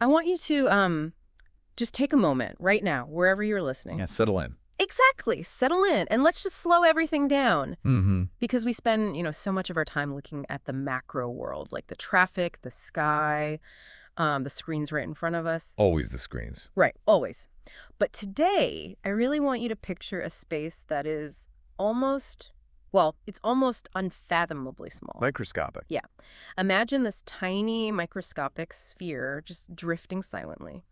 I want you to just take a moment right now, wherever you're listening. Yeah, settle in. Exactly. Settle in. And let's just slow everything down. Mm-hmm. Because we spend, so much of our time looking at the macro world, like the traffic, the sky, the screens right in front of us. Always the screens. Right. Always. But today, I really want you to picture a space that is it's almost unfathomably small. Microscopic. Yeah. Imagine this tiny microscopic sphere just drifting silently.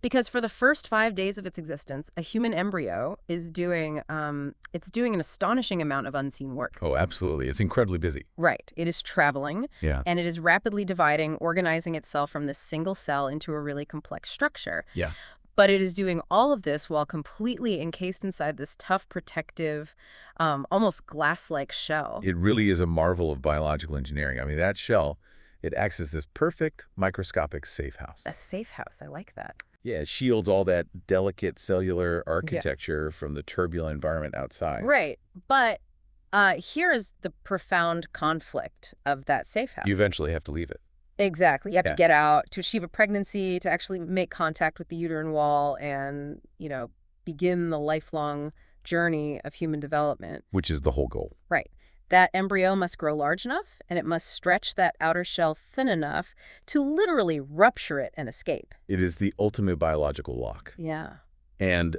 Because for the first 5 days of its existence, a human embryo is doing an astonishing amount of unseen work. Oh, absolutely. It's incredibly busy. Right. It is traveling, Yeah. and it is rapidly dividing, organizing itself from this single cell into a really complex structure. Yeah. But it is doing all of this while completely encased inside this tough, protective, almost glass-like shell. It really is a marvel of biological engineering. I mean, that shell, it acts as this perfect microscopic safe house. A safe house. I like that. Yeah, it shields all that delicate cellular architecture from the turbulent environment outside. Right. But here is the profound conflict of that safe house. You eventually have to leave it. Exactly. You have Yeah. to get out to achieve a pregnancy, to actually make contact with the uterine wall and, begin the lifelong journey of human development. Which is the whole goal. Right. That embryo must grow large enough, and it must stretch that outer shell thin enough to literally rupture it and escape. It is the ultimate biological lock. Yeah. And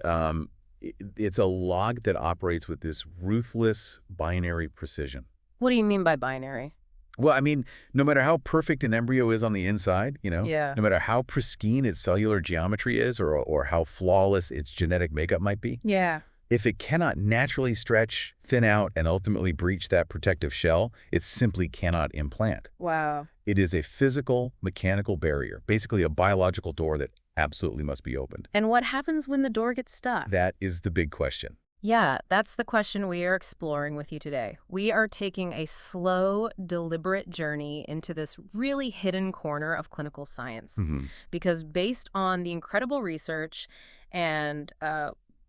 it's a lock that operates with this ruthless binary precision. What do you mean by binary? Well, I mean, no matter how perfect an embryo is on the inside, Yeah. no matter how pristine its cellular geometry is or how flawless its genetic makeup might be, Yeah. if it cannot naturally stretch, thin out, and ultimately breach that protective shell, it simply cannot implant. Wow. It is a physical, mechanical barrier, basically a biological door that absolutely must be opened. And what happens when the door gets stuck? That is the big question. Yeah, that's the question we are exploring with you today. We are taking a slow, deliberate journey into this really hidden corner of clinical science. Mm-hmm. Because based on the incredible research and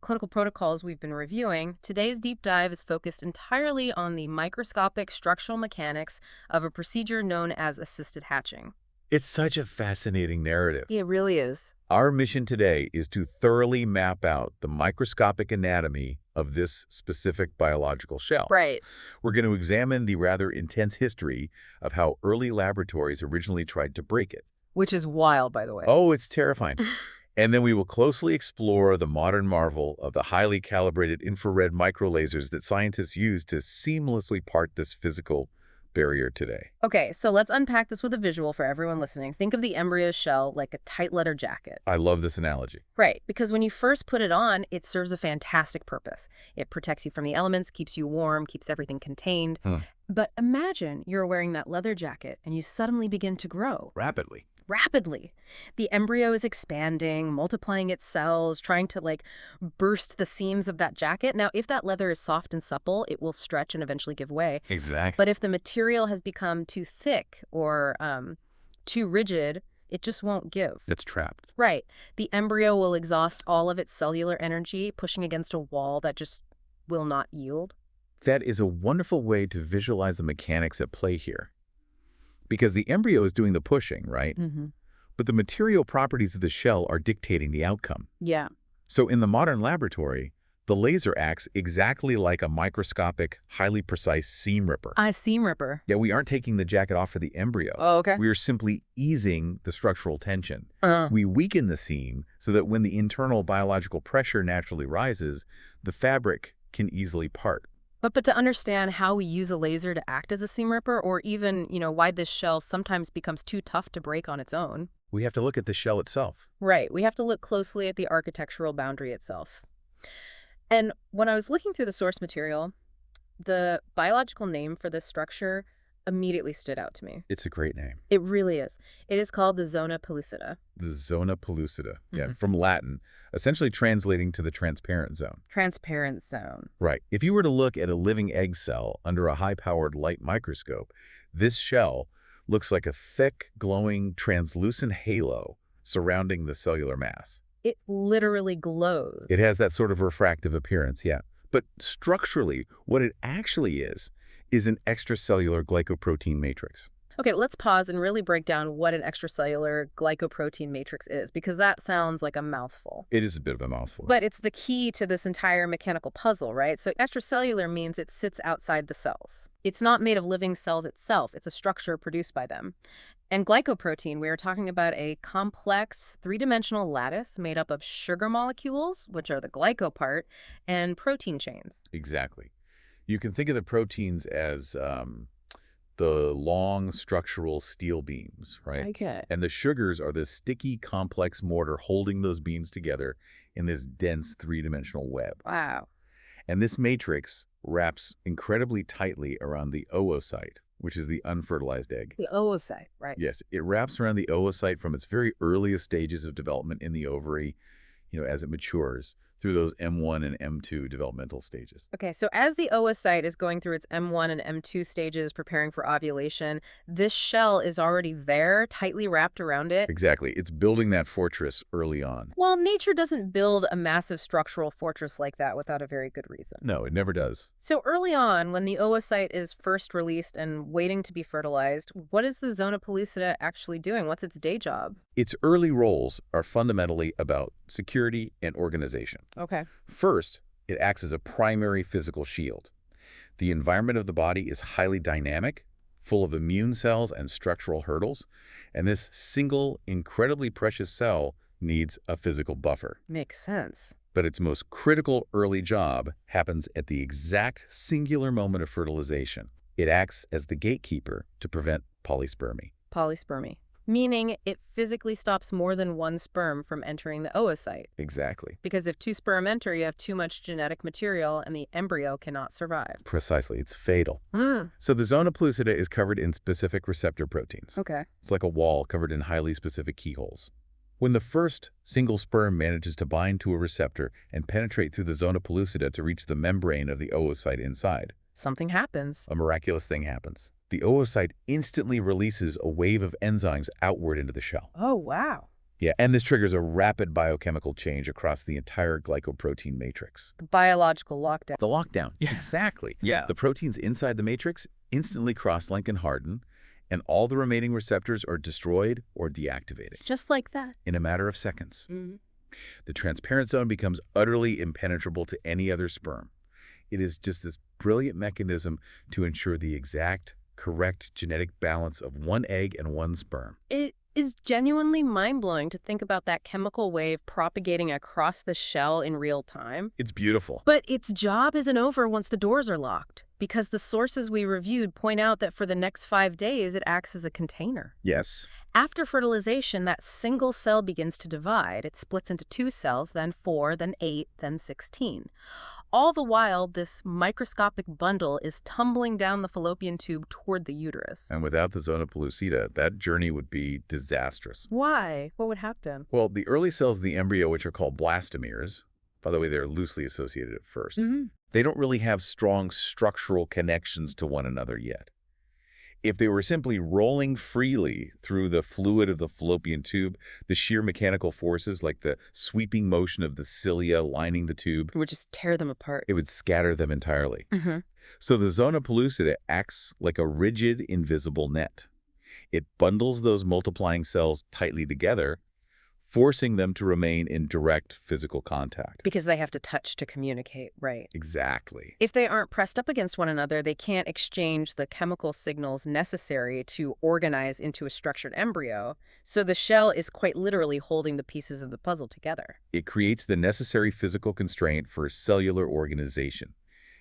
clinical protocols we've been reviewing, today's deep dive is focused entirely on the microscopic structural mechanics of a procedure known as assisted hatching. It's such a fascinating narrative. It really is. Our mission today is to thoroughly map out the microscopic anatomy of this specific biological shell. Right. We're going to examine the rather intense history of how early laboratories originally tried to break it. Which is wild, by the way. Oh, it's terrifying. And then we will closely explore the modern marvel of the highly calibrated infrared microlasers that scientists use to seamlessly part this physical barrier today. Okay, so let's unpack this with a visual for everyone listening. Think of the embryo shell like a tight leather jacket. I love this analogy. Right, because when you first put it on, it serves a fantastic purpose. It protects you from the elements, keeps you warm, keeps everything contained. But imagine you're wearing that leather jacket and you suddenly begin to grow. Rapidly. The embryo is expanding, multiplying its cells, trying to burst the seams of that jacket. Now, if that leather is soft and supple, it will stretch and eventually give way. Exactly. But if the material has become too thick or too rigid, it just won't give. It's trapped. Right. The embryo will exhaust all of its cellular energy, pushing against a wall that just will not yield. That is a wonderful way to visualize the mechanics at play here. Because the embryo is doing the pushing, right? Mm-hmm. But the material properties of the shell are dictating the outcome. Yeah. So in the modern laboratory, the laser acts exactly like a microscopic, highly precise seam ripper. A seam ripper. Yeah, we aren't taking the jacket off for the embryo. Oh, okay. We are simply easing the structural tension. We weaken the seam so that when the internal biological pressure naturally rises, the fabric can easily part. But to understand how we use a laser to act as a seam ripper, or even, why this shell sometimes becomes too tough to break on its own. We have to look at the shell itself. Right. We have to look closely at the architectural boundary itself. And when I was looking through the source material, the biological name for this structure immediately stood out to me. It's a great name. It really is. It is called the zona pellucida. The zona pellucida. Yeah, from Latin, essentially translating to the transparent zone. Transparent zone. Right. If you were to look at a living egg cell under a high-powered light microscope, this shell looks like a thick, glowing, translucent halo surrounding the cellular mass. It literally glows. It has that sort of refractive appearance, yeah. But structurally, what it actually is an extracellular glycoprotein matrix. Okay, let's pause and really break down what an extracellular glycoprotein matrix is, because that sounds like a mouthful. It is a bit of a mouthful. But it's the key to this entire mechanical puzzle, right? So extracellular means it sits outside the cells. It's not made of living cells itself. It's a structure produced by them. And glycoprotein, we are talking about a complex three-dimensional lattice made up of sugar molecules, which are the glyco part, and protein chains. Exactly. You can think of the proteins as the long structural steel beams, right? Okay. And the sugars are this sticky, complex mortar holding those beams together in this dense three-dimensional web. Wow. And this matrix wraps incredibly tightly around the oocyte, which is the unfertilized egg. The oocyte, right? Yes, it wraps around the oocyte from its very earliest stages of development in the ovary, as it matures, through those M1 and M2 developmental stages. Okay, so as the oocyte is going through its M1 and M2 stages preparing for ovulation, this shell is already there, tightly wrapped around it. Exactly. It's building that fortress early on. Well, nature doesn't build a massive structural fortress like that without a very good reason. No, it never does. So early on, when the oocyte is first released and waiting to be fertilized, what is the zona pellucida actually doing? What's its day job? Its early roles are fundamentally about security and organization. Okay. First, it acts as a primary physical shield. The environment of the body is highly dynamic, full of immune cells and structural hurdles, and this single, incredibly precious cell needs a physical buffer. Makes sense. But its most critical early job happens at the exact singular moment of fertilization. It acts as the gatekeeper to prevent polyspermy. Polyspermy. Meaning it physically stops more than one sperm from entering the oocyte. Exactly. Because if two sperm enter, you have too much genetic material and the embryo cannot survive. Precisely. It's fatal. Mm. So the zona pellucida is covered in specific receptor proteins. Okay. It's like a wall covered in highly specific keyholes. When the first single sperm manages to bind to a receptor and penetrate through the zona pellucida to reach the membrane of the oocyte inside, Something happens. a miraculous thing happens. The oocyte instantly releases a wave of enzymes outward into the shell. Oh, wow. Yeah, and this triggers a rapid biochemical change across the entire glycoprotein matrix. The biological lockdown. The lockdown. Yeah. Exactly. Yeah. The proteins inside the matrix instantly cross-link and harden, and all the remaining receptors are destroyed or deactivated Just like that. in a matter of seconds. Mm-hmm. The transparent zone becomes utterly impenetrable to any other sperm. It is just this brilliant mechanism to ensure the exact, correct genetic balance of one egg and one sperm. It is genuinely mind-blowing to think about that chemical wave propagating across the shell in real time. It's beautiful. But its job isn't over once the doors are locked, because the sources we reviewed point out that for the next 5 days, it acts as a container. Yes. After fertilization, that single cell begins to divide. It splits into 2 cells, then 4, then 8, then 16. All the while, this microscopic bundle is tumbling down the fallopian tube toward the uterus. And without the zona pellucida, that journey would be disastrous. Why? What would happen? Well, the early cells of the embryo, which are called blastomeres, by the way, they're loosely associated at first, they don't really have strong structural connections to one another yet. If they were simply rolling freely through the fluid of the fallopian tube, the sheer mechanical forces, like the sweeping motion of the cilia lining the tube, It would just tear them apart. it would scatter them entirely. Mm-hmm. So the zona pellucida acts like a rigid, invisible net. It bundles those multiplying cells tightly together, forcing them to remain in direct physical contact. Because they have to touch to communicate, right? Exactly. If they aren't pressed up against one another, they can't exchange the chemical signals necessary to organize into a structured embryo, so the shell is quite literally holding the pieces of the puzzle together. It creates the necessary physical constraint for cellular organization.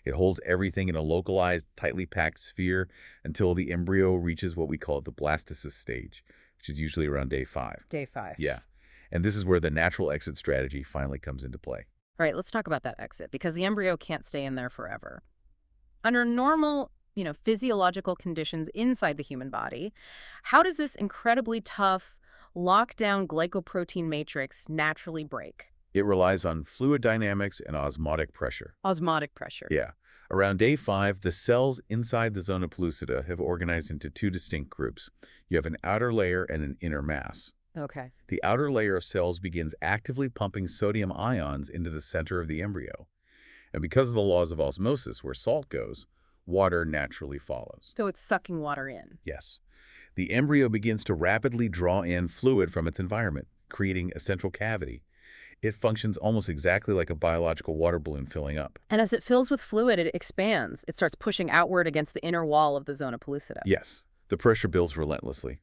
It holds everything in a localized, tightly packed sphere until the embryo reaches what we call the blastocyst stage, which is usually around day 5. Day 5. Yeah. And this is where the natural exit strategy finally comes into play. All right, let's talk about that exit, because the embryo can't stay in there forever. Under normal, physiological conditions inside the human body, how does this incredibly tough, lockdown glycoprotein matrix naturally break? It relies on fluid dynamics and osmotic pressure. Osmotic pressure. Yeah. Around day 5, the cells inside the zona pellucida have organized into 2 distinct groups. You have an outer layer and an inner mass. Okay. The outer layer of cells begins actively pumping sodium ions into the center of the embryo. And because of the laws of osmosis, where salt goes, water naturally follows. So it's sucking water in. Yes. The embryo begins to rapidly draw in fluid from its environment, creating a central cavity. It functions almost exactly like a biological water balloon filling up. And as it fills with fluid, it expands. It starts pushing outward against the inner wall of the zona pellucida. Yes, the pressure builds relentlessly.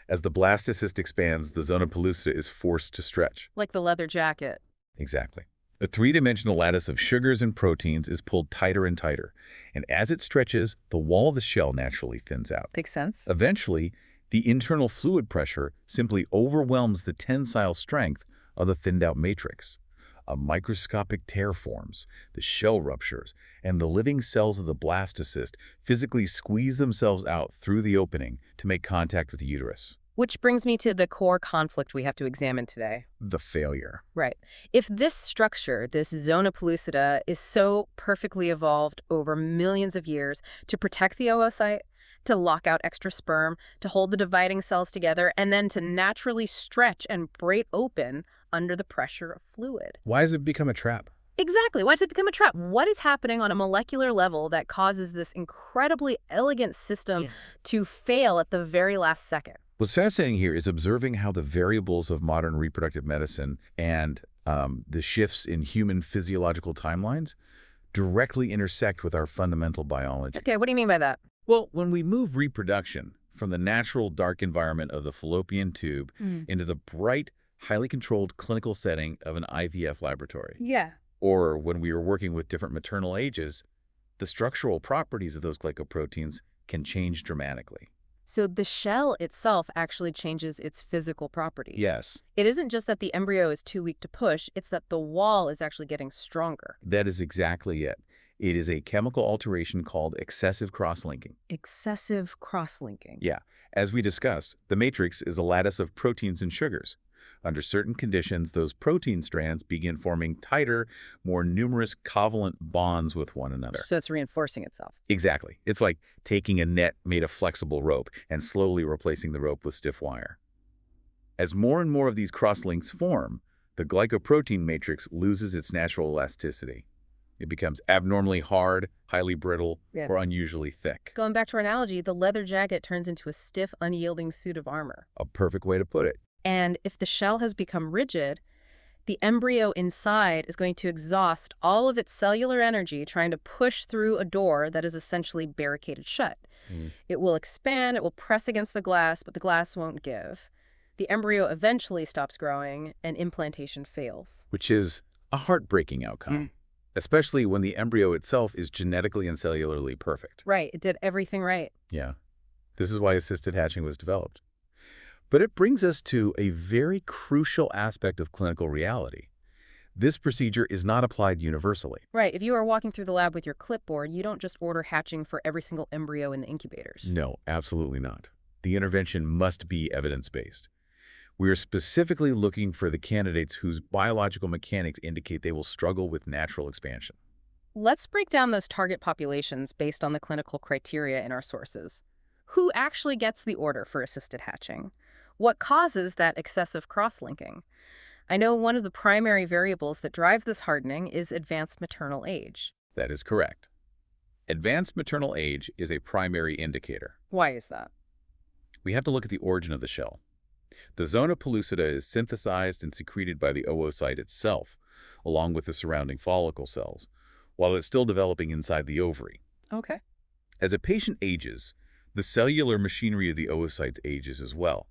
As the blastocyst expands, the zona pellucida is forced to stretch. Like the leather jacket. Exactly. A three-dimensional lattice of sugars and proteins is pulled tighter and tighter, and as it stretches, the wall of the shell naturally thins out. Makes sense. Eventually, the internal fluid pressure simply overwhelms the tensile strength of the thinned-out matrix. A microscopic tear forms, the shell ruptures, and the living cells of the blastocyst physically squeeze themselves out through the opening to make contact with the uterus. Which brings me to the core conflict we have to examine today. The failure. Right. If this structure, this zona pellucida, is so perfectly evolved over millions of years to protect the oocyte, to lock out extra sperm, to hold the dividing cells together, and then to naturally stretch and break open under the pressure of fluid. Why has it become a trap? Exactly. Why does it become a trap? What is happening on a molecular level that causes this incredibly elegant system to fail at the very last second? What's fascinating here is observing how the variables of modern reproductive medicine and the shifts in human physiological timelines directly intersect with our fundamental biology. Okay, what do you mean by that? Well, when we move reproduction from the natural dark environment of the fallopian tube into the bright, highly controlled clinical setting of an IVF laboratory, Yeah. or when we are working with different maternal ages, the structural properties of those glycoproteins can change dramatically. So the shell itself actually changes its physical properties. Yes, It isn't just that the embryo is too weak to push, it's that the wall is actually getting stronger. that is exactly it. It is a chemical alteration called excessive cross-linking. Excessive cross-linking. Yeah, as we discussed, the matrix is a lattice of proteins and sugars. Under certain conditions, those protein strands begin forming tighter, more numerous covalent bonds with one another. So it's reinforcing itself. Exactly. It's like taking a net made of flexible rope and slowly replacing the rope with stiff wire. As more and more of these cross-links form, the glycoprotein matrix loses its natural elasticity. It becomes abnormally hard, highly brittle, or unusually thick. Going back to our analogy, the leather jacket turns into a stiff, unyielding suit of armor. A perfect way to put it. And if the shell has become rigid, the embryo inside is going to exhaust all of its cellular energy trying to push through a door that is essentially barricaded shut. It will expand, it will press against the glass, but the glass won't give. The embryo eventually stops growing and implantation fails. Which is a heartbreaking outcome, especially when the embryo itself is genetically and cellularly perfect. Right, it did everything right. Yeah, this is why assisted hatching was developed. But it brings us to a very crucial aspect of clinical reality. This procedure is not applied universally. Right, if you are walking through the lab with your clipboard, you don't just order hatching for every single embryo in the incubators. No, absolutely not. The intervention must be evidence-based. We are specifically looking for the candidates whose biological mechanics indicate they will struggle with natural expansion. Let's break down those target populations based on the clinical criteria in our sources. Who actually gets the order for assisted hatching? What causes that excessive cross-linking? I know one of the primary variables that drives this hardening is advanced maternal age. That is correct. Advanced maternal age is a primary indicator. Why is that? We have to look at the origin of the shell. The zona pellucida is synthesized and secreted by the oocyte itself, along with the surrounding follicle cells, while it's still developing inside the ovary. Okay. As a patient ages, the cellular machinery of the oocytes ages as well.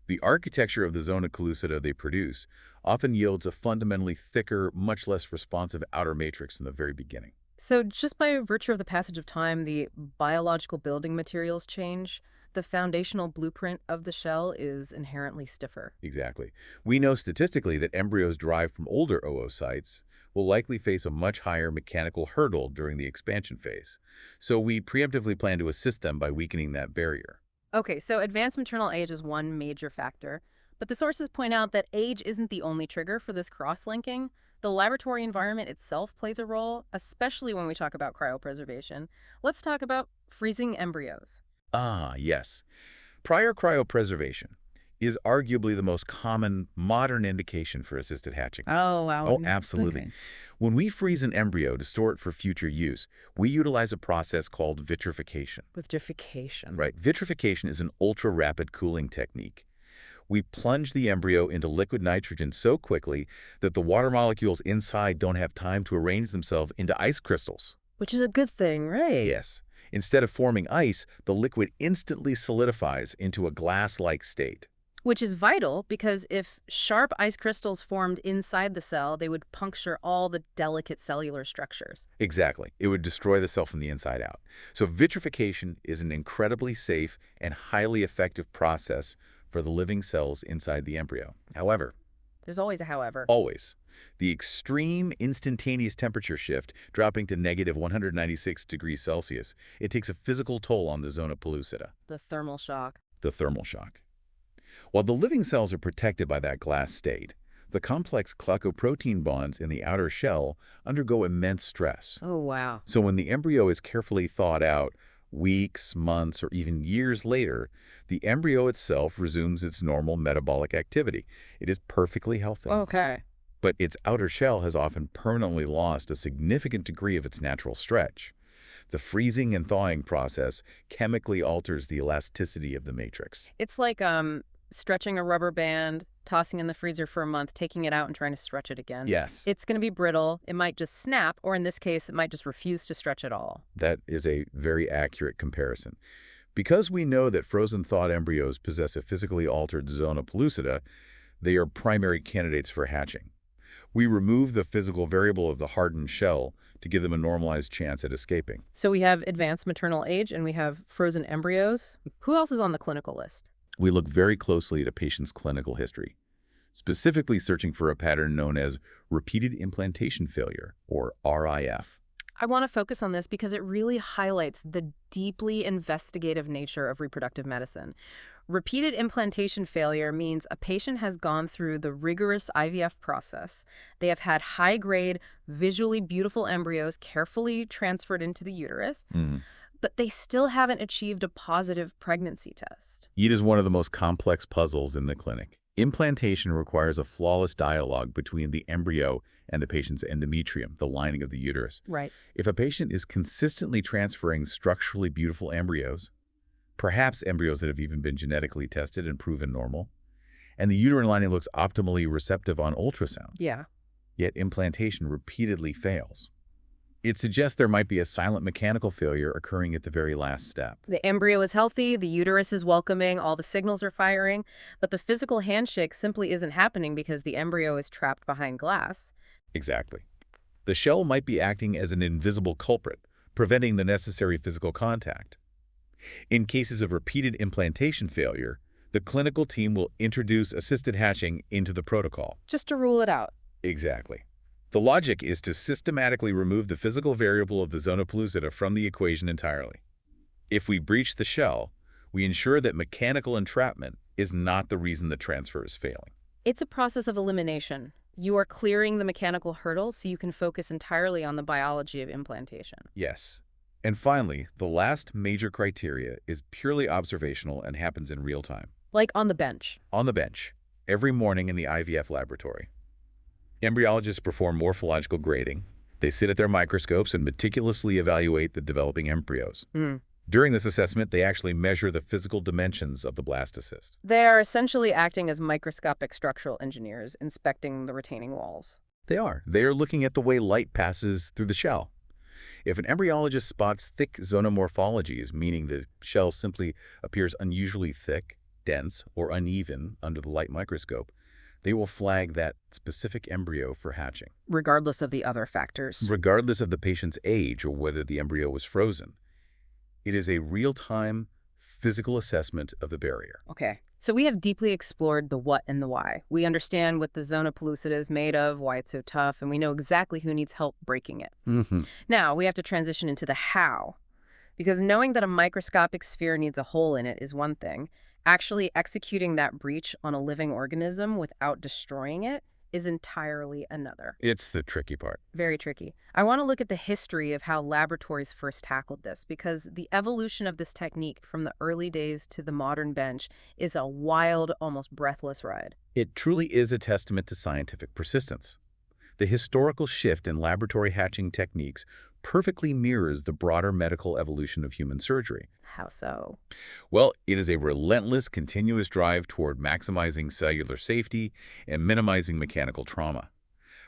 The architecture of the zona pellucida they produce often yields a fundamentally thicker, much less responsive outer matrix in the very beginning. So just by virtue of the passage of time, the biological building materials change. The foundational blueprint of the shell is inherently stiffer. Exactly. We know statistically that embryos derived from older oocytes will likely face a much higher mechanical hurdle during the expansion phase. So we preemptively plan to assist them by weakening that barrier. Okay, so advanced maternal age is one major factor, but the sources point out that age isn't the only trigger for this cross-linking. The laboratory environment itself plays a role, especially when we talk about cryopreservation. Let's talk about freezing embryos. Ah, yes. Prior cryopreservation is arguably the most common modern indication for assisted hatching. Oh, wow. Oh, absolutely. Okay. When we freeze an embryo to store it for future use, we utilize a process called vitrification. Vitrification. Right? Vitrification is an ultra-rapid cooling technique. We plunge the embryo into liquid nitrogen so quickly that the water molecules inside don't have time to arrange themselves into ice crystals. Which is a good thing, right? Yes. Instead of forming ice, the liquid instantly solidifies into a glass-like state. Which is vital because if sharp ice crystals formed inside the cell, they would puncture all the delicate cellular structures. Exactly. It would destroy the cell from the inside out. So vitrification is an incredibly safe and highly effective process for the living cells inside the embryo. However, There's always a however. always, the extreme instantaneous temperature shift, dropping to negative 196 degrees Celsius, it takes a physical toll on the zona pellucida, The thermal shock. the thermal shock. While the living cells are protected by that glass state, the complex glycoprotein bonds in the outer shell undergo immense stress. Oh, wow. So when the embryo is carefully thawed out, weeks, months, or even years later, the embryo itself resumes its normal metabolic activity. It is perfectly healthy. Okay. But its outer shell has often permanently lost a significant degree of its natural stretch. The freezing and thawing process chemically alters the elasticity of the matrix. It's like stretching a rubber band, tossing in the freezer for a month, taking it out and trying to stretch it again. Yes, It's going to be brittle. It might just snap, or in this case, it might just refuse to stretch at all. that is a very accurate comparison. Because we know that frozen thawed embryos possess a physically altered zona pellucida, they are primary candidates for hatching. We remove the physical variable of the hardened shell to give them a normalized chance at escaping. So we have advanced maternal age and we have frozen embryos. Who else is on the clinical list? We look very closely at a patient's clinical history, specifically searching for a pattern known as repeated implantation failure, or RIF. I want to focus on this because it really highlights the deeply investigative nature of reproductive medicine. Repeated implantation failure means a patient has gone through the rigorous IVF process. They have had high-grade, visually beautiful embryos carefully transferred into the uterus, but they still haven't achieved a positive pregnancy test. It is one of the most complex puzzles in the clinic. Implantation requires a flawless dialogue between the embryo and the patient's endometrium, the lining of the uterus. Right. If a patient is consistently transferring structurally beautiful embryos, perhaps embryos that have even been genetically tested and proven normal, and the uterine lining looks optimally receptive on ultrasound, Yeah. yet implantation repeatedly fails, it suggests there might be a silent mechanical failure occurring at the very last step. The embryo is healthy, the uterus is welcoming, all the signals are firing, but the physical handshake simply isn't happening because the embryo is trapped behind glass. Exactly. The shell might be acting as an invisible culprit, preventing the necessary physical contact. In cases of repeated implantation failure, the clinical team will introduce assisted hatching into the protocol. Just to rule it out. Exactly. The logic is to systematically remove the physical variable of the zona pellucida from the equation entirely. If we breach the shell, we ensure that mechanical entrapment is not the reason the transfer is failing. It's a process of elimination. You are clearing the mechanical hurdles so you can focus entirely on the biology of implantation. Yes. And finally, the last major criteria is purely observational and happens in real time. Like on the bench. On the bench, every morning in the IVF laboratory. Embryologists perform morphological grading. They sit at their microscopes and meticulously evaluate the developing embryos. During this assessment, they actually measure the physical dimensions of the blastocyst. They are essentially acting as microscopic structural engineers, inspecting the retaining walls. They are. They are looking at the way light passes through the shell. If an embryologist spots thick zonomorphologies, meaning the shell simply appears unusually thick, dense, or uneven under the light microscope, they will flag that specific embryo for hatching, Regardless of the other factors. regardless of the patient's age or whether the embryo was frozen. It is a real-time physical assessment of the barrier. Okay, so we have deeply explored the what and the why. We understand what the zona pellucida is made of, why it's so tough, and we know exactly who needs help breaking it. Now, we have to transition into the how. Because knowing that a microscopic sphere needs a hole in it is one thing. Actually executing that breach on a living organism without destroying it is entirely another. It's the tricky part. Very tricky. I want to look at the history of how laboratories first tackled this, because the evolution of this technique from the early days to the modern bench is a wild, almost breathless ride. It truly is a testament to scientific persistence. The historical shift in laboratory hatching techniques perfectly mirrors the broader medical evolution of human surgery. How so? Well, it is a relentless, continuous drive toward maximizing cellular safety and minimizing mechanical trauma.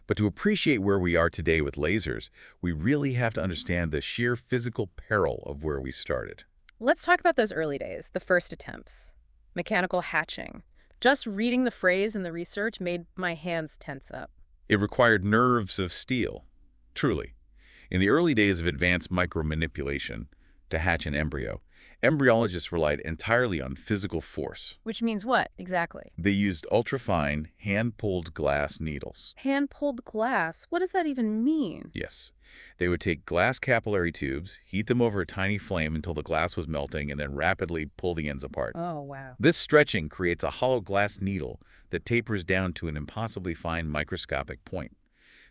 But to appreciate where we are today with lasers, we really have to understand the sheer physical peril of where we started. Let's talk about those early days, the first attempts. Mechanical hatching. Just reading the phrase in the research made my hands tense up. It required nerves of steel, truly. In the early days of advanced micromanipulation to hatch an embryo, embryologists relied entirely on physical force. Which means what, exactly? They used ultrafine, hand-pulled glass needles. Hand-pulled glass? What does that even mean? Yes. They would take glass capillary tubes, heat them over a tiny flame until the glass was melting, and then rapidly pull the ends apart. Oh, wow. This stretching creates a hollow glass needle that tapers down to an impossibly fine microscopic point.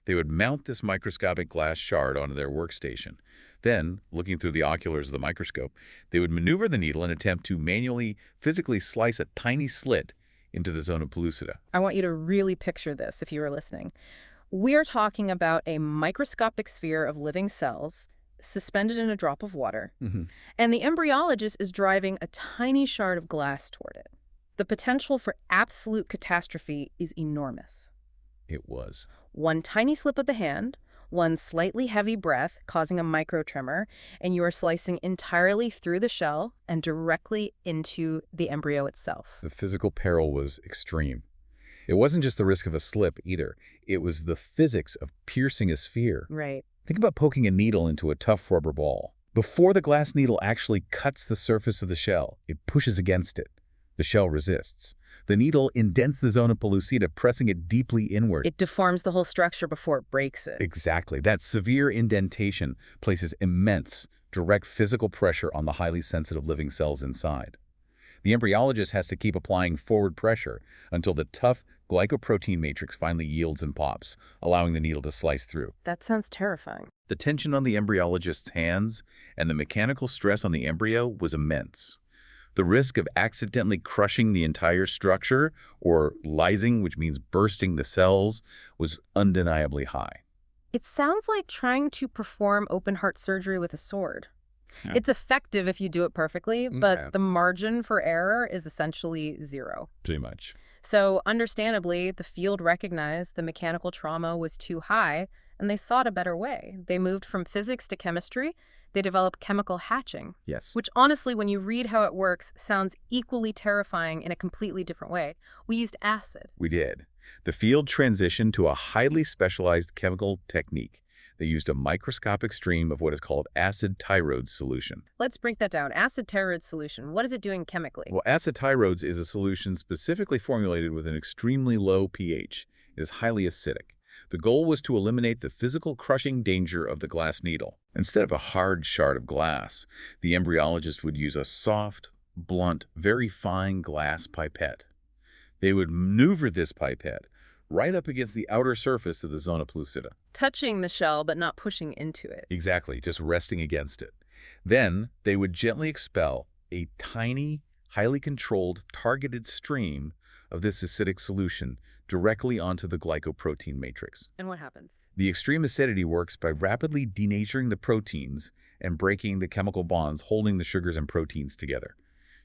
They would mount this microscopic glass shard onto their workstation. Then, looking through the oculars of the microscope, they would maneuver the needle and attempt to manually, physically slice a tiny slit into the zona pellucida. I want you to really picture this if you were listening. We're talking about a microscopic sphere of living cells suspended in a drop of water, and the embryologist is driving a tiny shard of glass toward it. The potential for absolute catastrophe is enormous. It was. One tiny slip of the hand, one slightly heavy breath causing a microtremor, and you are slicing entirely through the shell and directly into the embryo itself. The physical peril was extreme. It wasn't just the risk of a slip either. It was the physics of piercing a sphere. Right. Think about poking a needle into a tough rubber ball. Before the glass needle actually cuts the surface of the shell, it pushes against it. The shell resists. The needle indents the zona pellucida, pressing it deeply inward. It deforms the whole structure before it breaks it. Exactly. That severe indentation places immense, direct physical pressure on the highly sensitive living cells inside. The embryologist has to keep applying forward pressure until the tough glycoprotein matrix finally yields and pops, allowing the needle to slice through. That sounds terrifying. The tension on the embryologist's hands and the mechanical stress on the embryo was immense. The risk of accidentally crushing the entire structure, or lysing, which means bursting the cells, was undeniably high. It sounds like trying to perform open-heart surgery with a sword. Yeah. It's effective if you do it perfectly, but Yeah. the margin for error is essentially zero. Pretty much. So, understandably, the field recognized the mechanical trauma was too high, and they sought a better way. They moved from physics to chemistry. They developed chemical hatching, Yes. which honestly, when you read how it works, sounds equally terrifying in a completely different way. We used acid. We did. The field transitioned to a highly specialized chemical technique. They used a microscopic stream of what is called acid tyrrhodes solution. Let's break that down. Acid tyrrhoid solution. What is it doing chemically? Well, acid tyrrhodes is a solution specifically formulated with an extremely low pH. It is highly acidic. The goal was to eliminate the physical crushing danger of the glass needle. Instead of a hard shard of glass, the embryologist would use a soft, blunt, very fine glass pipette. They would maneuver this pipette right up against the outer surface of the zona pellucida. Touching the shell, but not pushing into it. Exactly, just resting against it. Then they would gently expel a tiny, highly controlled, targeted stream of this acidic solution directly onto the glycoprotein matrix. And what happens? The extreme acidity works by rapidly denaturing the proteins and breaking the chemical bonds holding the sugars and proteins together.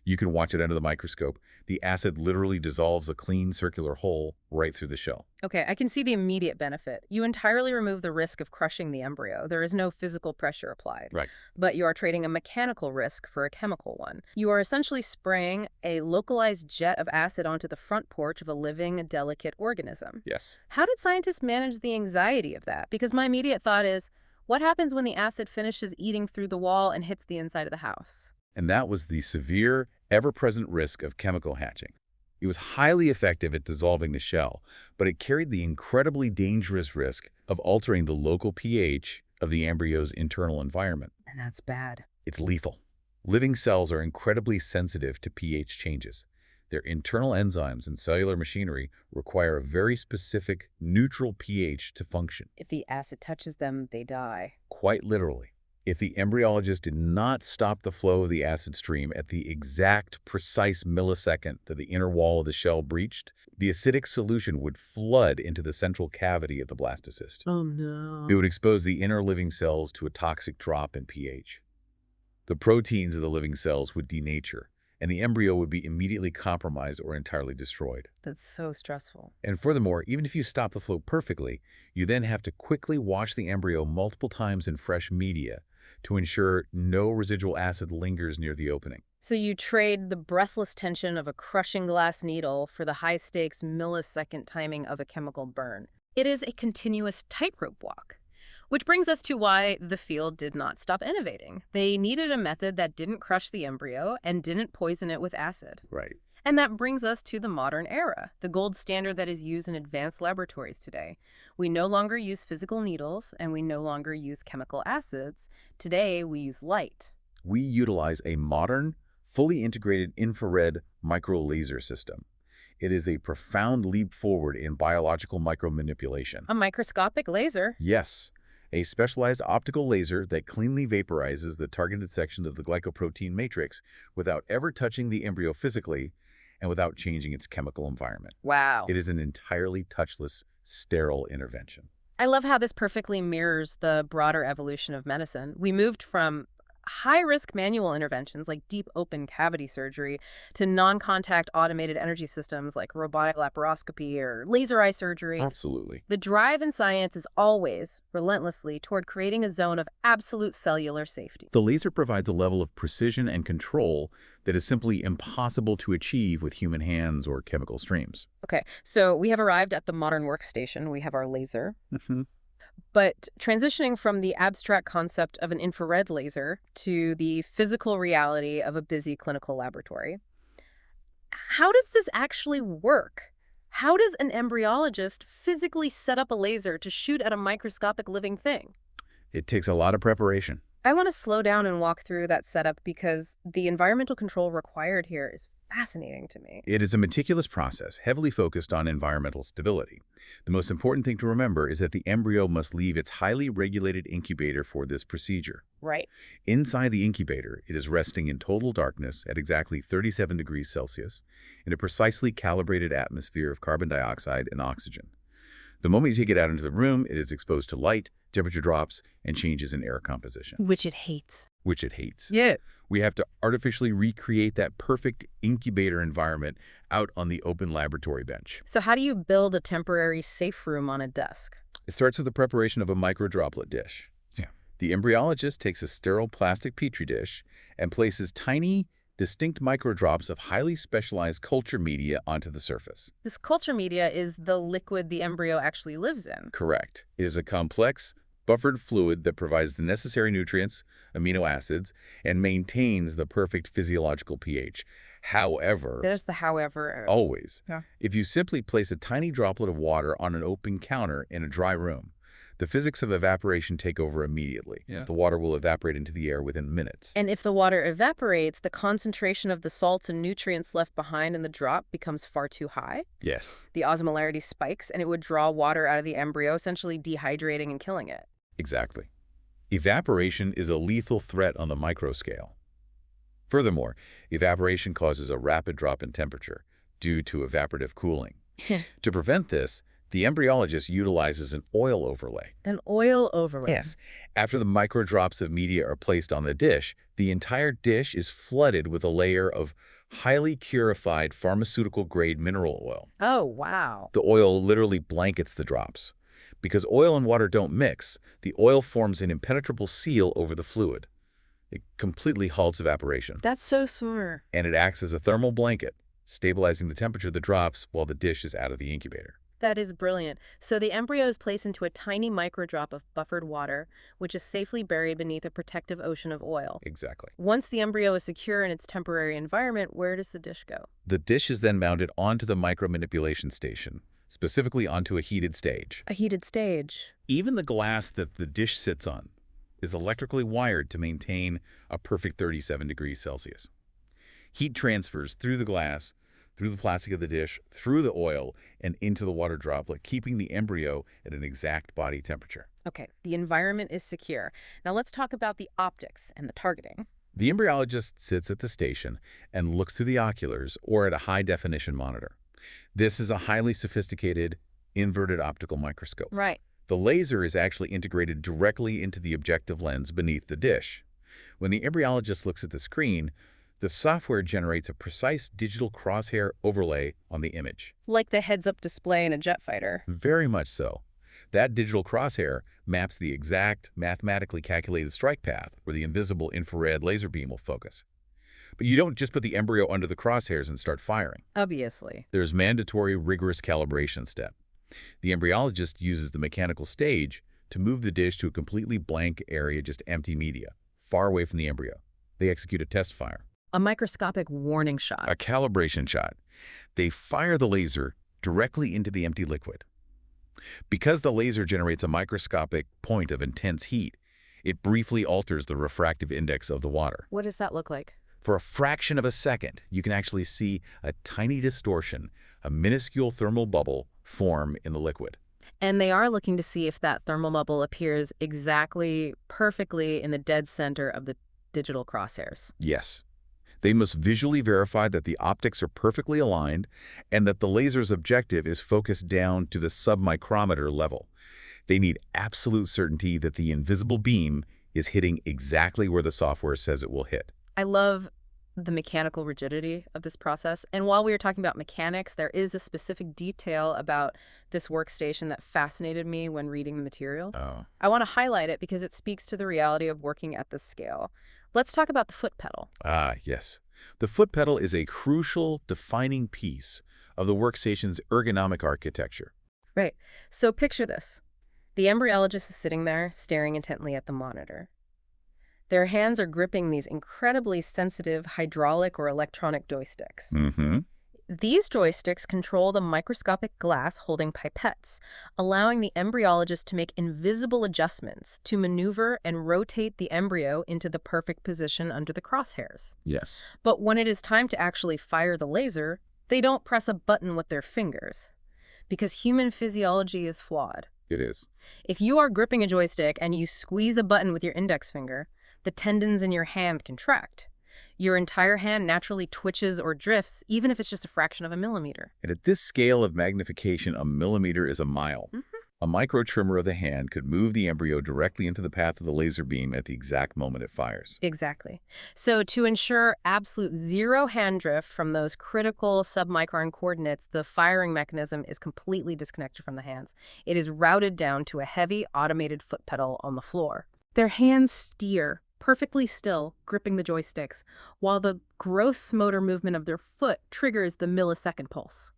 You can watch it under the microscope. The acid literally dissolves a clean circular hole right through the shell. Okay, I can see the immediate benefit. You entirely remove the risk of crushing the embryo. There is no physical pressure applied. Right. But you are trading a mechanical risk for a chemical one. You are essentially spraying a localized jet of acid onto the front porch of a living, delicate organism. Yes. How did scientists manage the anxiety of that? Because my immediate thought is, what happens when the acid finishes eating through the wall and hits the inside of the house? And that was the severe, ever-present risk of chemical hatching. It was highly effective at dissolving the shell, but it carried the incredibly dangerous risk of altering the local pH of the embryo's internal environment. And that's bad. It's lethal. Living cells are incredibly sensitive to pH changes. Their internal enzymes and cellular machinery require a very specific neutral pH to function. If the acid touches them, they die. Quite literally. If the embryologist did not stop the flow of the acid stream at the exact precise millisecond that the inner wall of the shell breached, the acidic solution would flood into the central cavity of the blastocyst. Oh, no. It would expose the inner living cells to a toxic drop in pH. The proteins of the living cells would denature, and the embryo would be immediately compromised or entirely destroyed. That's so stressful. And furthermore, even if you stop the flow perfectly, you then have to quickly wash the embryo multiple times in fresh media to ensure no residual acid lingers near the opening. So you trade the breathless tension of a crushing glass needle for the high-stakes millisecond timing of a chemical burn. It is a continuous tightrope walk. Which brings us to why the field did not stop innovating. They needed a method that didn't crush the embryo and didn't poison it with acid. Right. And that brings us to the modern era, the gold standard that is used in advanced laboratories today. We no longer use physical needles, and we no longer use chemical acids. Today, we use light. We utilize a modern, fully integrated infrared microlaser system. It is a profound leap forward in biological micromanipulation. A microscopic laser? Yes, a specialized optical laser that cleanly vaporizes the targeted section of the glycoprotein matrix without ever touching the embryo physically and without changing its chemical environment. Wow. It is an entirely touchless, sterile intervention. I love how this perfectly mirrors the broader evolution of medicine. We moved from high-risk manual interventions like deep open cavity surgery to non-contact automated energy systems like robotic laparoscopy or laser eye surgery. Absolutely. The drive in science is always, relentlessly, toward creating a zone of absolute cellular safety. The laser provides a level of precision and control that is simply impossible to achieve with human hands or chemical streams. Okay, so we have arrived at the modern workstation. We have our laser. But transitioning from the abstract concept of an infrared laser to the physical reality of a busy clinical laboratory, how does this actually work? How does an embryologist physically set up a laser to shoot at a microscopic living thing? It takes a lot of preparation. I want to slow down and walk through that setup because the environmental control required here is fascinating to me. It is a meticulous process, heavily focused on environmental stability. The most important thing to remember is that the embryo must leave its highly regulated incubator for this procedure. Right. Inside the incubator, it is resting in total darkness at exactly 37 degrees Celsius in a precisely calibrated atmosphere of carbon dioxide and oxygen. The moment you take it out into the room, it is exposed to light, temperature drops, and changes in air composition. Which it hates. Which it hates. Yeah. We have to artificially recreate that perfect incubator environment out on the open laboratory bench. So how do you build a temporary safe room on a desk? It starts with the preparation of a microdroplet dish. The embryologist takes a sterile plastic petri dish and places tiny, distinct microdrops of highly specialized culture media onto the surface. This culture media is the liquid the embryo actually lives in. Correct. It is a complex, buffered fluid that provides the necessary nutrients, amino acids, and maintains the perfect physiological pH. However, There's the however. always, Yeah. if you simply place a tiny droplet of water on an open counter in a dry room, the physics of evaporation take over immediately. The water will evaporate into the air within minutes. And if the water evaporates, the concentration of the salts and nutrients left behind in the drop becomes far too high. Yes. The osmolarity spikes, and it would draw water out of the embryo, essentially dehydrating and killing it. Exactly. Evaporation is a lethal threat on the microscale. Furthermore, evaporation causes a rapid drop in temperature due to evaporative cooling. To prevent this, the embryologist utilizes an oil overlay. An oil overlay. Yes. After the microdrops of media are placed on the dish, the entire dish is flooded with a layer of highly purified pharmaceutical-grade mineral oil. Oh, wow. The oil literally blankets the drops. Because oil and water don't mix, the oil forms an impenetrable seal over the fluid. It completely halts evaporation. That's so smart. And it acts as a thermal blanket, stabilizing the temperature of the drops while the dish is out of the incubator. That is brilliant. So the embryo is placed into a tiny microdrop of buffered water, which is safely buried beneath a protective ocean of oil. Exactly. Once the embryo is secure in its temporary environment, where does the dish go? The dish is then mounted onto the micromanipulation station, specifically onto a heated stage. A heated stage. Even the glass that the dish sits on is electrically wired to maintain a perfect 37 degrees Celsius. Heat transfers through the glass through the plastic of the dish, through the oil, and into the water droplet, keeping the embryo at an exact body temperature. Okay, the environment is secure. Now let's talk about the optics and the targeting. The embryologist sits at the station and looks through the oculars or at a high-definition monitor. This is a highly sophisticated, inverted optical microscope. Right. The laser is actually integrated directly into the objective lens beneath the dish. When the embryologist looks at the screen, the software generates a precise digital crosshair overlay on the image. Like the heads-up display in a jet fighter. Very much so. That digital crosshair maps the exact mathematically calculated strike path where the invisible infrared laser beam will focus. But you don't just put the embryo under the crosshairs and start firing. Obviously. There's mandatory, rigorous calibration step. The embryologist uses the mechanical stage to move the dish to a completely blank area, just empty media, far away from the embryo. They execute a test fire. A microscopic warning shot. A calibration shot. They fire the laser directly into the empty liquid. Because the laser generates a microscopic point of intense heat, it briefly alters the refractive index of the water. What does that look like? For a fraction of a second, you can actually see a tiny distortion, a minuscule thermal bubble form in the liquid. And they are looking to see if that thermal bubble appears exactly, perfectly in the dead center of the digital crosshairs. Yes. They must visually verify that the optics are perfectly aligned and that the laser's objective is focused down to the submicrometer level. They need absolute certainty that the invisible beam is hitting exactly where the software says it will hit. I love the mechanical rigidity of this process. And while we were talking about mechanics, there is a specific detail about this workstation that fascinated me when reading the material. Oh. I want to highlight it because it speaks to the reality of working at this scale. Let's talk about the foot pedal. Ah, yes. The foot pedal is a crucial, defining piece of the workstation's ergonomic architecture. Right. So picture this. The embryologist is sitting there, staring intently at the monitor. Their hands are gripping these incredibly sensitive hydraulic or electronic joysticks. Mm-hmm. These joysticks control the microscopic glass holding pipettes, allowing the embryologist to make invisible adjustments to maneuver and rotate the embryo into the perfect position under the crosshairs. Yes. But when it is time to actually fire the laser, they don't press a button with their fingers, because human physiology is flawed. It is. If you are gripping a joystick and you squeeze a button with your index finger, the tendons in your hand contract. Your entire hand naturally twitches or drifts, even if it's just a fraction of a millimeter. And at this scale of magnification, a millimeter is a mile. Mm-hmm. A micro trimmer of the hand could move the embryo directly into the path of the laser beam at the exact moment it fires. Exactly. So to ensure absolute zero hand drift from those critical submicron coordinates, the firing mechanism is completely disconnected from the hands. It is routed down to a heavy automated foot pedal on the floor. Their hands steer perfectly still, gripping the joysticks, while the gross motor movement of their foot triggers the millisecond pulse.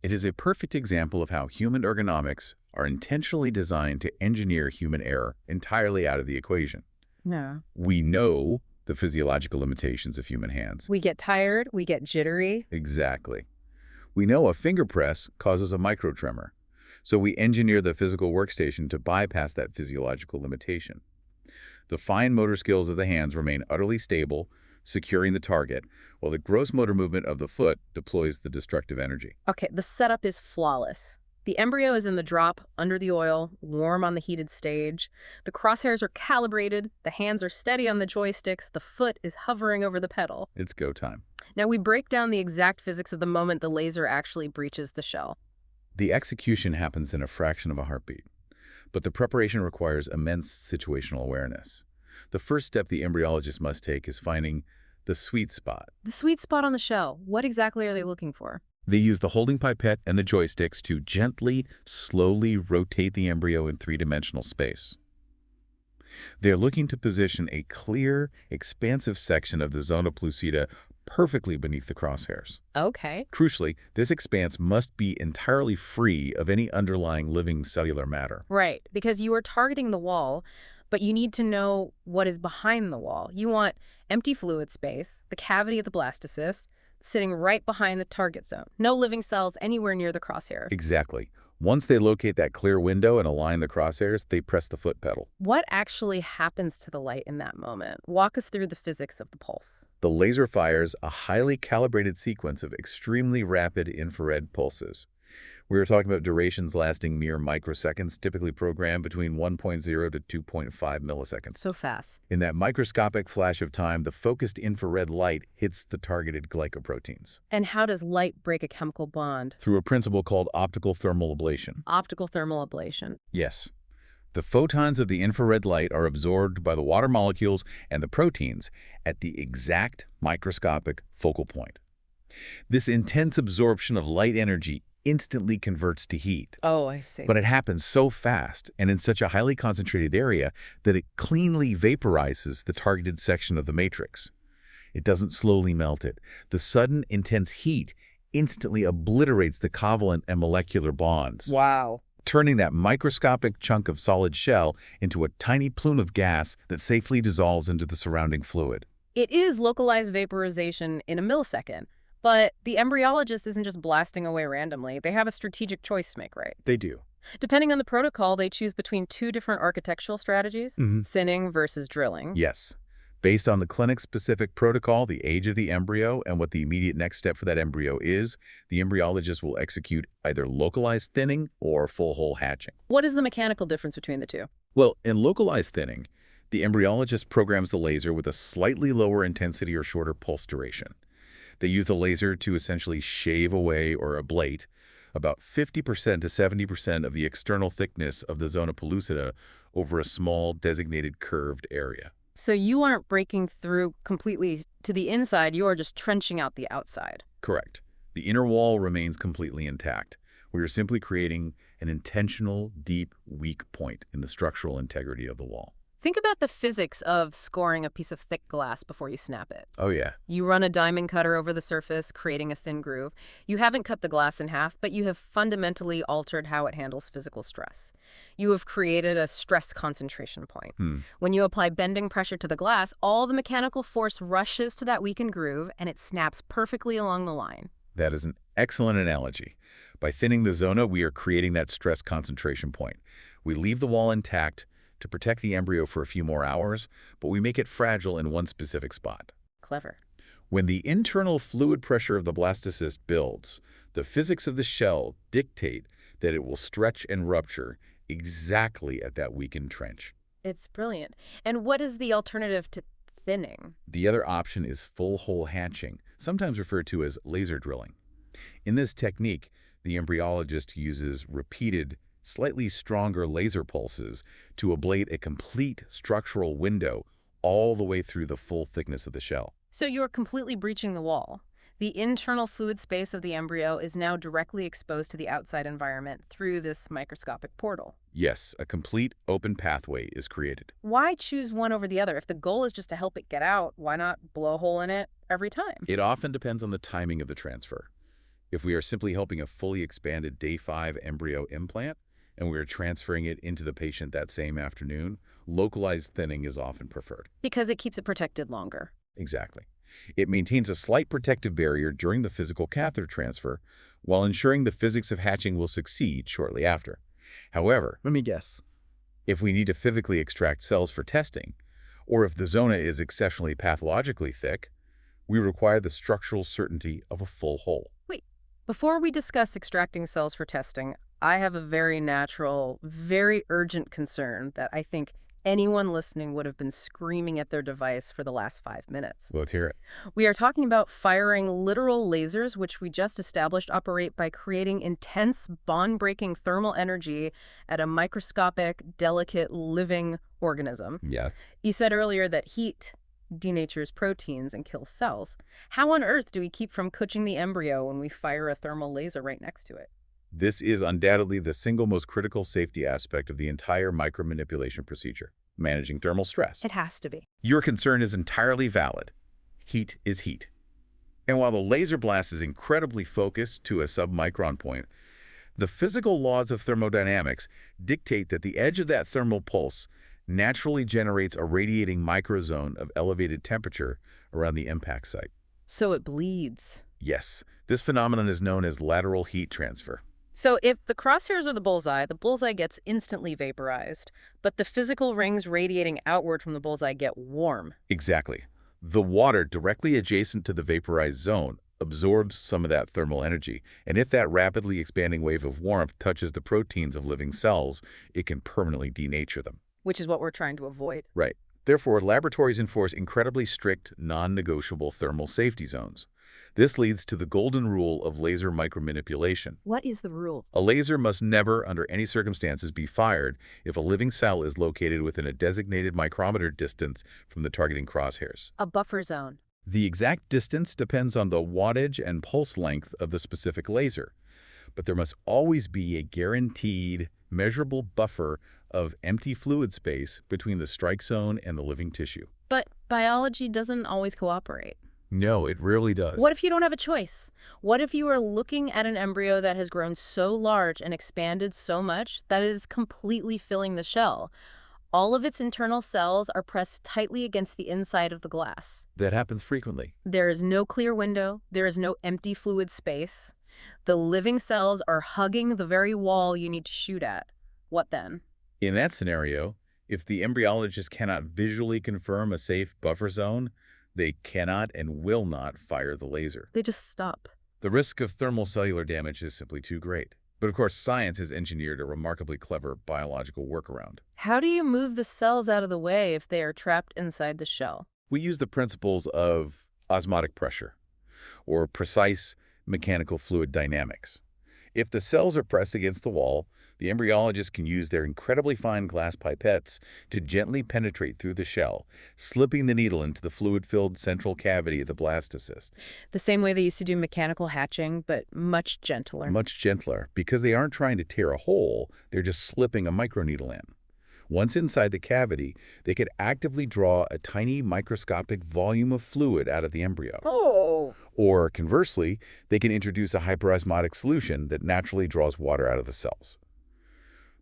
It is a perfect example of how human ergonomics are intentionally designed to engineer human error entirely out of the equation. Yeah. We know the physiological limitations of human hands. We get tired, we get jittery. Exactly. We know a finger press causes a microtremor, so we engineer the physical workstation to bypass that physiological limitation. The fine motor skills of the hands remain utterly stable, securing the target, while the gross motor movement of the foot deploys the destructive energy. Okay, the setup is flawless. The embryo is in the drop, under the oil, warm on the heated stage. The crosshairs are calibrated, the hands are steady on the joysticks, the foot is hovering over the pedal. It's go time. Now we break down the exact physics of the moment the laser actually breaches the shell. The execution happens in a fraction of a heartbeat, but the preparation requires immense situational awareness. The first step the embryologist must take is finding the sweet spot. The sweet spot on the shell, what exactly are they looking for? They use the holding pipette and the joysticks to gently, slowly rotate the embryo in three-dimensional space. They're looking to position a clear, expansive section of the zona pellucida perfectly beneath the crosshairs. Okay. Crucially, this expanse must be entirely free of any underlying living cellular matter. Right, because you are targeting the wall, but you need to know what is behind the wall. You want empty fluid space, the cavity of the blastocyst, sitting right behind the target zone. No living cells anywhere near the crosshairs. Exactly. Once they locate that clear window and align the crosshairs, they press the foot pedal. What actually happens to the light in that moment? Walk us through the physics of the pulse. The laser fires a highly calibrated sequence of extremely rapid infrared pulses. We were talking about durations lasting mere microseconds, typically programmed between 1.0 to 2.5 milliseconds. So fast. In that microscopic flash of time, the focused infrared light hits the targeted glycoproteins And how does light break a chemical bond? through a principle called optical thermal ablation. Optical thermal ablation. Yes. The photons of the infrared light are absorbed by the water molecules and the proteins at the exact microscopic focal point. This intense absorption of light energy instantly converts to heat. Oh, I see. But it happens so fast and in such a highly concentrated area that it cleanly vaporizes the targeted section of the matrix. It doesn't slowly melt it. The sudden, intense heat instantly obliterates the covalent and molecular bonds, Wow. turning that microscopic chunk of solid shell into a tiny plume of gas that safely dissolves into the surrounding fluid. It is localized vaporization in a millisecond, but the embryologist isn't just blasting away randomly. They have a strategic choice to make, right? They do. Depending on the protocol, they choose between two different architectural strategies, Mhm. thinning versus drilling. Yes. Based on the clinic-specific protocol, the age of the embryo, and what the immediate next step for that embryo is, the embryologist will execute either localized thinning or full whole hatching. What is the mechanical difference between the two? Well, in localized thinning, the embryologist programs the laser with a slightly lower intensity or shorter pulse duration. They use the laser to essentially shave away or ablate about 50% to 70% of the external thickness of the zona pellucida over a small designated curved area. So you aren't breaking through completely to the inside, you are just trenching out the outside. Correct. The inner wall remains completely intact. We are simply creating an intentional, deep, weak point in the structural integrity of the wall. Think about the physics of scoring a piece of thick glass before you snap it. Oh, yeah. You run a diamond cutter over the surface, creating a thin groove. You haven't cut the glass in half, but you have fundamentally altered how it handles physical stress. You have created a stress concentration point. When you apply bending pressure to the glass, all the mechanical force rushes to that weakened groove, and it snaps perfectly along the line. That is an excellent analogy. By thinning the zona, we are creating that stress concentration point. We leave the wall intact to protect the embryo for a few more hours, but we make it fragile in one specific spot. Clever. When the internal fluid pressure of the blastocyst builds, the physics of the shell dictate that it will stretch and rupture exactly at that weakened trench. It's brilliant. And what is the alternative to thinning? The other option is full hole hatching, sometimes referred to as laser drilling. In this technique, the embryologist uses repeated, slightly stronger laser pulses to ablate a complete structural window all the way through the full thickness of the shell. So you're completely breaching the wall. The internal fluid space of the embryo is now directly exposed to the outside environment through this microscopic portal. Yes, a complete open pathway is created. Why choose one over the other? If the goal is just to help it get out, why not blow a hole in it every time? It often depends on the timing of the transfer. If we are simply helping a fully expanded day 5 embryo implant, and we are transferring it into the patient that same afternoon, localized thinning is often preferred. Because it keeps it protected longer. Exactly. It maintains a slight protective barrier during the physical catheter transfer, while ensuring the physics of hatching will succeed shortly after. However, Let me guess. if we need to physically extract cells for testing, or if the zona is exceptionally pathologically thick, we require the structural certainty of a full hole. Wait, before we discuss extracting cells for testing, I have a very natural, very urgent concern that I think anyone listening would have been screaming at their device for the last 5 minutes. Let's hear it. We are talking about firing literal lasers, which we just established operate by creating intense bond-breaking thermal energy at a microscopic, delicate, living organism. Yes. You said earlier that heat denatures proteins and kills cells. How on earth do we keep from cooking the embryo when we fire a thermal laser right next to it? This is undoubtedly the single most critical safety aspect of the entire micromanipulation procedure, managing thermal stress. It has to be. Your concern is entirely valid. Heat is heat. And while the laser blast is incredibly focused to a submicron point, the physical laws of thermodynamics dictate that the edge of that thermal pulse naturally generates a radiating microzone of elevated temperature around the impact site. So it bleeds. Yes, this phenomenon is known as lateral heat transfer. So if the crosshairs are the bullseye gets instantly vaporized, but the physical rings radiating outward from the bullseye get warm. Exactly. The water directly adjacent to the vaporized zone absorbs some of that thermal energy, and if that rapidly expanding wave of warmth touches the proteins of living cells, it can permanently denature them. Which is what we're trying to avoid. Right. Therefore, laboratories enforce incredibly strict, non-negotiable thermal safety zones. This leads to the golden rule of laser micromanipulation. What is the rule? A laser must never, under any circumstances, be fired if a living cell is located within a designated micrometer distance from the targeting crosshairs. A buffer zone. The exact distance depends on the wattage and pulse length of the specific laser, but there must always be a guaranteed, measurable buffer of empty fluid space between the strike zone and the living tissue. But biology doesn't always cooperate. No, it rarely does. What if you don't have a choice? What if you are looking at an embryo that has grown so large and expanded so much that it is completely filling the shell? All of its internal cells are pressed tightly against the inside of the glass. That happens frequently. There is no clear window. There is no empty fluid space. The living cells are hugging the very wall you need to shoot at. What then? In that scenario, if the embryologist cannot visually confirm a safe buffer zone, they cannot and will not fire the laser. They just stop. The risk of thermal cellular damage is simply too great. But of course, science has engineered a remarkably clever biological workaround. How do you move the cells out of the way if they are trapped inside the shell? We use the principles of osmotic pressure, or precise mechanical fluid dynamics. If the cells are pressed against the wall, the embryologist can use their incredibly fine glass pipettes to gently penetrate through the shell, slipping the needle into the fluid-filled central cavity of the blastocyst. The same way they used to do mechanical hatching, but much gentler. Much gentler, because they aren't trying to tear a hole, they're just slipping a microneedle in. Once inside the cavity, they could actively draw a tiny microscopic volume of fluid out of the embryo. Oh! Or conversely, they can introduce a hyperosmotic solution that naturally draws water out of the cells.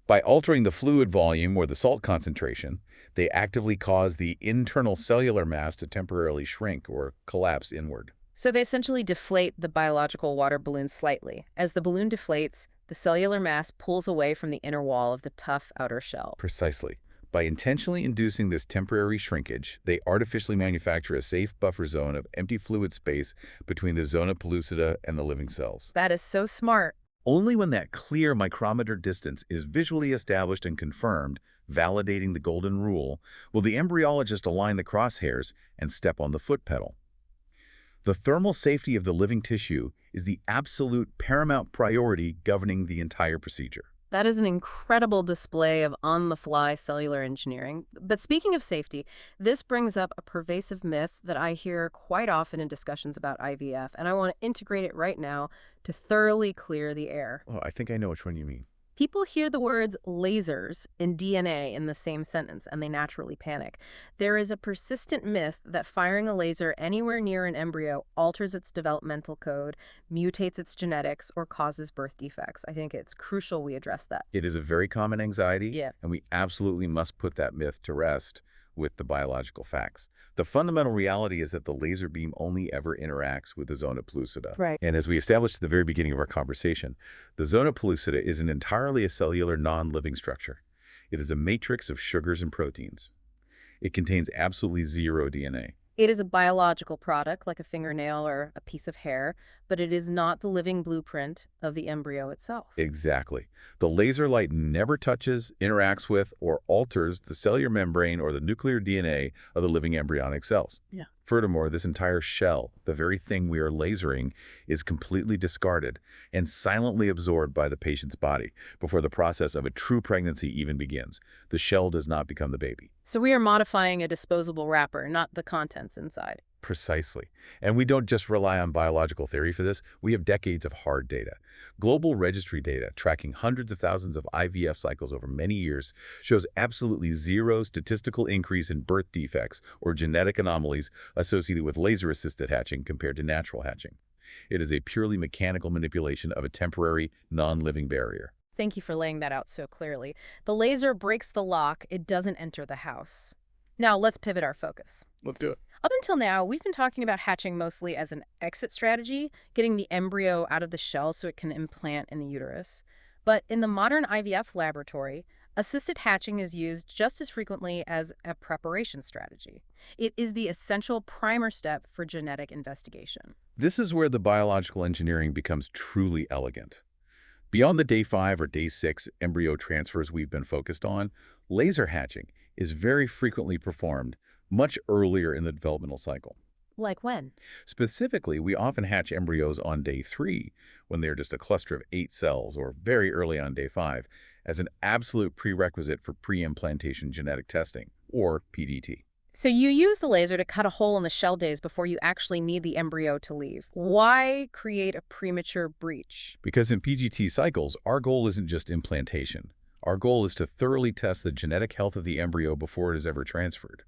By altering the fluid volume or the salt concentration, they actively cause the internal cellular mass to temporarily shrink or collapse inward. So they essentially deflate the biological water balloon slightly. As the balloon deflates, the cellular mass pulls away from the inner wall of the tough outer shell. Precisely. By intentionally inducing this temporary shrinkage, they artificially manufacture a safe buffer zone of empty fluid space between the zona pellucida and the living cells. That is so smart. Only when that clear micrometer distance is visually established and confirmed, validating the golden rule, will the embryologist align the crosshairs and step on the foot pedal. The thermal safety of the living tissue is the absolute paramount priority governing the entire procedure. That is an incredible display of on-the-fly cellular engineering. But speaking of safety, this brings up a pervasive myth that I hear quite often in discussions about IVF, and I want to integrate it right now to thoroughly clear the air. Oh, I think I know which one you mean. People hear the words lasers and DNA in the same sentence, and they naturally panic. There is a persistent myth that firing a laser anywhere near an embryo alters its developmental code, mutates its genetics, or causes birth defects. I think it's crucial we address that. It is a very common anxiety, Yeah. and we absolutely must put that myth to rest with the biological facts. The fundamental reality is that the laser beam only ever interacts with the zona pellucida. Right. And as we established at the very beginning of our conversation, the zona pellucida isn't entirely a cellular non-living structure. It is a matrix of sugars and proteins. It contains absolutely zero DNA. It is a biological product, like a fingernail or a piece of hair, but it is not the living blueprint of the embryo itself. Exactly. The laser light never touches, interacts with, or alters the cellular membrane or the nuclear DNA of the living embryonic cells. Yeah. Furthermore, this entire shell, the very thing we are lasering, is completely discarded and silently absorbed by the patient's body before the process of a true pregnancy even begins. The shell does not become the baby. So we are modifying a disposable wrapper, not the contents inside. Precisely. And we don't just rely on biological theory for this. We have decades of hard data. Global registry data tracking hundreds of thousands of IVF cycles over many years shows absolutely zero statistical increase in birth defects or genetic anomalies associated with laser-assisted hatching compared to natural hatching. It is a purely mechanical manipulation of a temporary, non-living barrier. Thank you for laying that out so clearly. The laser breaks the lock. It doesn't enter the house. Now let's pivot our focus. Let's do it. Up until now, we've been talking about hatching mostly as an exit strategy, getting the embryo out of the shell so it can implant in the uterus. But in the modern IVF laboratory, assisted hatching is used just as frequently as a preparation strategy. It is the essential primer step for genetic investigation. This is where the biological engineering becomes truly elegant. Beyond the day 5 or day 6 embryo transfers we've been focused on, laser hatching is very frequently performed much earlier in the developmental cycle. Like when? Specifically, we often hatch embryos on day 3 when they're just a cluster of 8 cells, or very early on day 5, as an absolute prerequisite for pre-implantation genetic testing, or PGT. So you use the laser to cut a hole in the shell days before you actually need the embryo to leave. Why create a premature breach? Because in PGT cycles, our goal isn't just implantation. Our goal is to thoroughly test the genetic health of the embryo before it is ever transferred.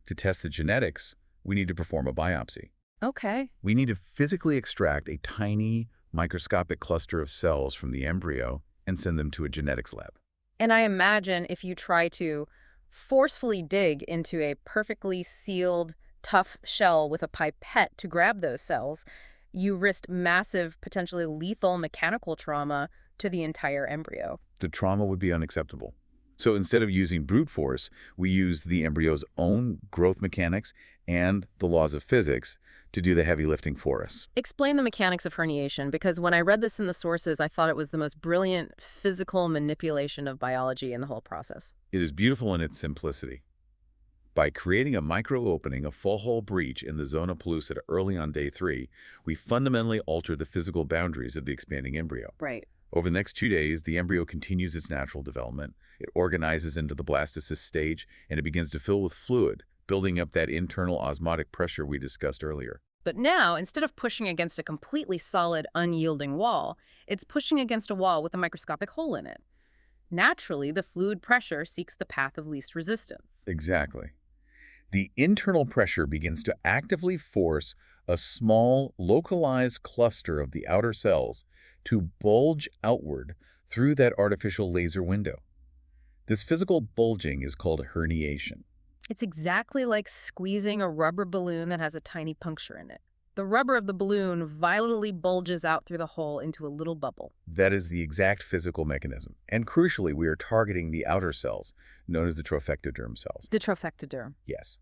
To test the genetics, we need to perform a biopsy. Okay. We need to physically extract a tiny, microscopic cluster of cells from the embryo and send them to a genetics lab. And I imagine if you try to forcefully dig into a perfectly sealed, tough shell with a pipette to grab those cells, you risk massive, potentially lethal mechanical trauma to the entire embryo. The trauma would be unacceptable. So instead of using brute force, we use the embryo's own growth mechanics and the laws of physics to do the heavy lifting for us. Explain the mechanics of herniation, because when I read this in the sources, I thought it was the most brilliant physical manipulation of biology in the whole process. It is beautiful in its simplicity. By creating a micro-opening, a full-hole breach in the zona pellucida early on day 3, we fundamentally alter the physical boundaries of the expanding embryo. Right. Over the next 2 days, the embryo continues its natural development. It organizes into the blastocyst stage, and it begins to fill with fluid, building up that internal osmotic pressure we discussed earlier. But now, instead of pushing against a completely solid, unyielding wall, it's pushing against a wall with a microscopic hole in it. Naturally, the fluid pressure seeks the path of least resistance. Exactly. The internal pressure begins to actively force a small, localized cluster of the outer cells to bulge outward through that artificial laser window. This physical bulging is called herniation. It's exactly like squeezing a rubber balloon that has a tiny puncture in it. The rubber of the balloon violently bulges out through the hole into a little bubble. That is the exact physical mechanism. And crucially, we are targeting the outer cells, known as the trophectoderm cells. The trophectoderm. Yes.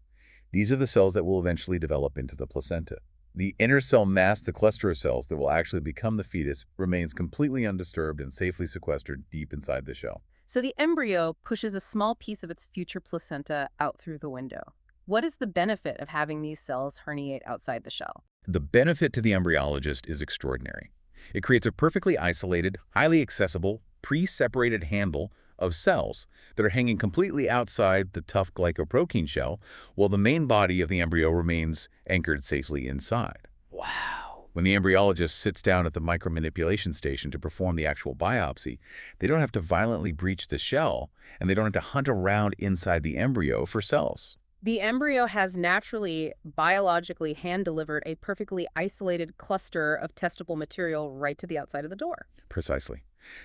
These are the cells that will eventually develop into the placenta. The inner cell mass, the cluster of cells that will actually become the fetus, remains completely undisturbed and safely sequestered deep inside the shell. So the embryo pushes a small piece of its future placenta out through the window. What is the benefit of having these cells herniate outside the shell? The benefit to the embryologist is extraordinary. It creates a perfectly isolated, highly accessible, pre-separated handle of cells that are hanging completely outside the tough glycoprotein shell, while the main body of the embryo remains anchored safely inside. Wow. When the embryologist sits down at the micromanipulation station to perform the actual biopsy, they don't have to violently breach the shell, and they don't have to hunt around inside the embryo for cells. The embryo has naturally, biologically hand-delivered a perfectly isolated cluster of testable material right to the outside of the door. Precisely.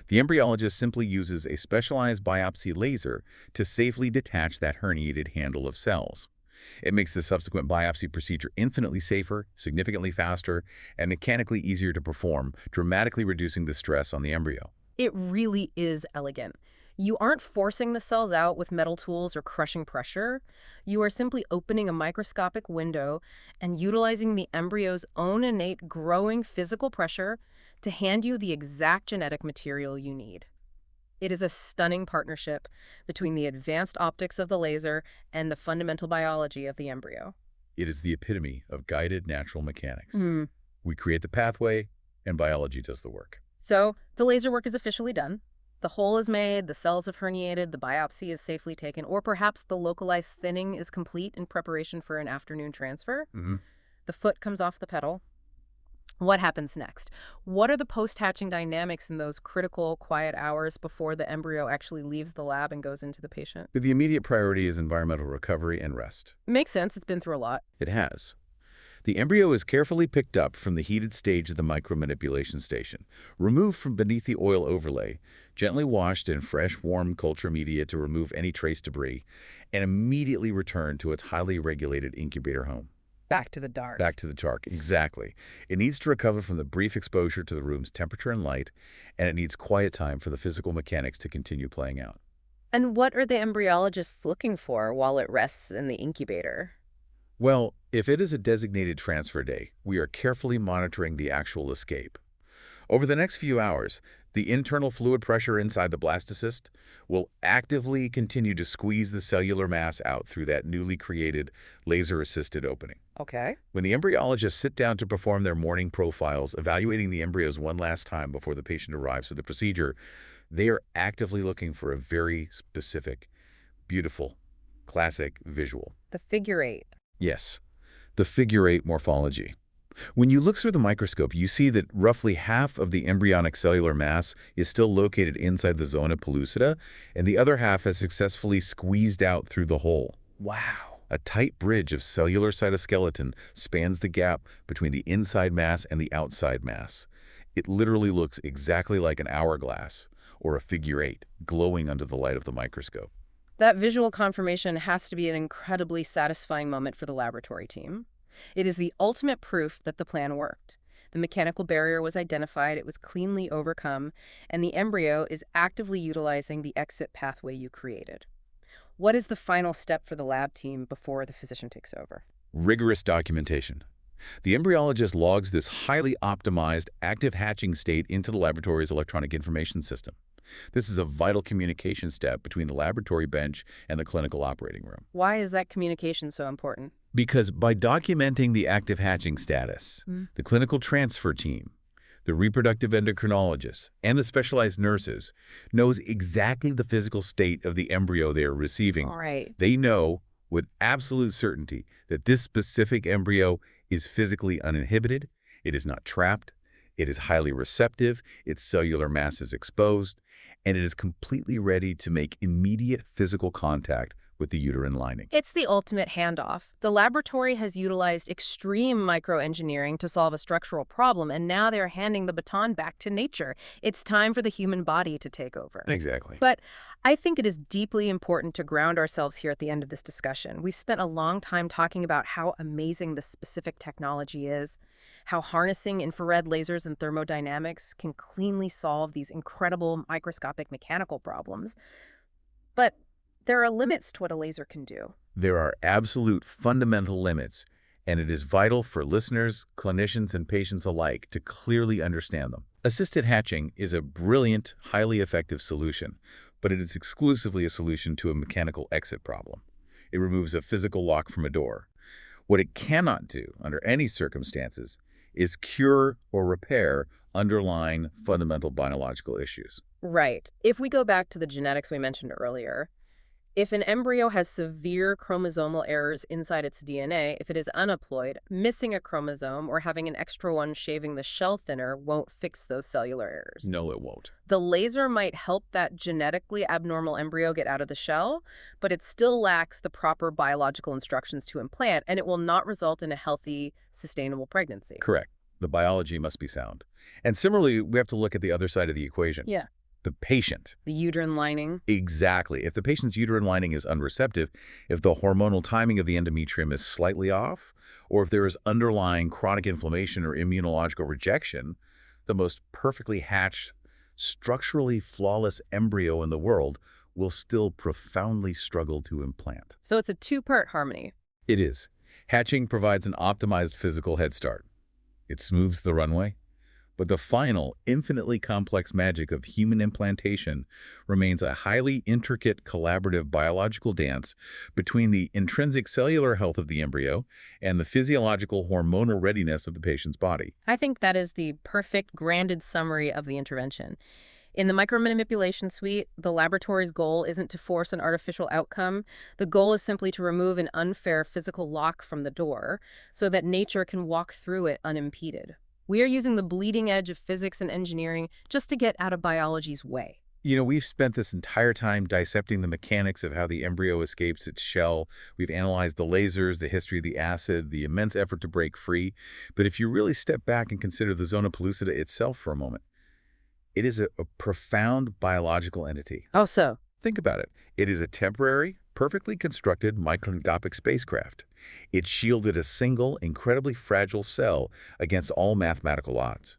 The embryologist simply uses a specialized biopsy laser to safely detach that herniated handle of cells. It makes the subsequent biopsy procedure infinitely safer, significantly faster, and mechanically easier to perform, dramatically reducing the stress on the embryo. It really is elegant. You aren't forcing the cells out with metal tools or crushing pressure. You are simply opening a microscopic window and utilizing the embryo's own innate growing physical pressure to hand you the exact genetic material you need. It is a stunning partnership between the advanced optics of the laser and the fundamental biology of the embryo. It is the epitome of guided natural mechanics. Mm. We create the pathway, and biology does the work. So the laser work is officially done. The hole is made, the cells have herniated, the biopsy is safely taken, or perhaps the localized thinning is complete in preparation for an afternoon transfer. The foot comes off the pedal. What happens next? What are the post-hatching dynamics in those critical, quiet hours before the embryo actually leaves the lab and goes into the patient? But the immediate priority is environmental recovery and rest. Makes sense. It's been through a lot. It has. The embryo is carefully picked up from the heated stage of the micromanipulation station, removed from beneath the oil overlay, gently washed in fresh, warm culture media to remove any trace debris, and immediately returned to its highly regulated incubator home. Back to the dark. Back to the dark, exactly. It needs to recover from the brief exposure to the room's temperature and light, and it needs quiet time for the physical mechanics to continue playing out. And what are the embryologists looking for while it rests in the incubator? Well, if it is a designated transfer day, we are carefully monitoring the actual escape. Over the next few hours, the internal fluid pressure inside the blastocyst will actively continue to squeeze the cellular mass out through that newly created laser-assisted opening. Okay. When the embryologists sit down to perform their morning profiles, evaluating the embryos one last time before the patient arrives for the procedure, they are actively looking for a very specific, beautiful, classic visual. The figure eight. Yes, the figure eight morphology. When you look through the microscope, you see that roughly half of the embryonic cellular mass is still located inside the zona pellucida, and the other half has successfully squeezed out through the hole. Wow. A tight bridge of cellular cytoskeleton spans the gap between the inside mass and the outside mass. It literally looks exactly like an hourglass or a figure eight, glowing under the light of the microscope. That visual confirmation has to be an incredibly satisfying moment for the laboratory team. It is the ultimate proof that the plan worked. The mechanical barrier was identified, it was cleanly overcome, and the embryo is actively utilizing the exit pathway you created. What is the final step for the lab team before the physician takes over? Rigorous documentation. The embryologist logs this highly optimized active hatching state into the laboratory's electronic information system. This is a vital communication step between the laboratory bench and the clinical operating room. Why is that communication so important? Because by documenting the active hatching status, the clinical transfer team, the reproductive endocrinologist, and the specialized nurses knows exactly the physical state of the embryo they are receiving. All right. They know with absolute certainty that this specific embryo is physically uninhibited, it is not trapped, it is highly receptive, its cellular mass is exposed, and it is completely ready to make immediate physical contact with the uterine lining. It's the ultimate handoff. The laboratory has utilized extreme microengineering to solve a structural problem, and now they're handing the baton back to nature. It's time for the human body to take over. Exactly. But I think it is deeply important to ground ourselves here at the end of this discussion. We've spent a long time talking about how amazing this specific technology is, how harnessing infrared lasers and thermodynamics can cleanly solve these incredible microscopic mechanical problems. But there are limits to what a laser can do. There are absolute fundamental limits, and it is vital for listeners, clinicians, and patients alike to clearly understand them. Assisted hatching is a brilliant, highly effective solution, but it is exclusively a solution to a mechanical exit problem. It removes a physical lock from a door. What it cannot do, under any circumstances, is cure or repair underlying fundamental biological issues. Right. If we go back to the genetics we mentioned earlier, if an embryo has severe chromosomal errors inside its DNA, if it is unhaploid, missing a chromosome or having an extra one shaving the shell thinner won't fix those cellular errors. No, it won't. The laser might help that genetically abnormal embryo get out of the shell, but it still lacks the proper biological instructions to implant, and it will not result in a healthy, sustainable pregnancy. Correct. The biology must be sound. And similarly, we have to look at the other side of the equation. Yeah. The patient. The uterine lining. Exactly. If the patient's uterine lining is unreceptive, if the hormonal timing of the endometrium is slightly off, or if there is underlying chronic inflammation or immunological rejection, the most perfectly hatched, structurally flawless embryo in the world will still profoundly struggle to implant. So it's a two-part harmony. It is. Hatching provides an optimized physical head start. It smooths the runway. But the final, infinitely complex magic of human implantation remains a highly intricate collaborative biological dance between the intrinsic cellular health of the embryo and the physiological hormonal readiness of the patient's body. I think that is the perfect, grounded summary of the intervention. In the micromanipulation suite, the laboratory's goal isn't to force an artificial outcome. The goal is simply to remove an unfair physical lock from the door so that nature can walk through it unimpeded. We are using the bleeding edge of physics and engineering just to get out of biology's way. You know, we've spent this entire time dissecting the mechanics of how the embryo escapes its shell. We've analyzed the lasers, the history of the acid, the immense effort to break free. But if you really step back and consider the zona pellucida itself for a moment, it is a profound biological entity. Oh, so? Think about it. It is a temporary, perfectly constructed microscopic spacecraft. It shielded a single, incredibly fragile cell against all mathematical odds.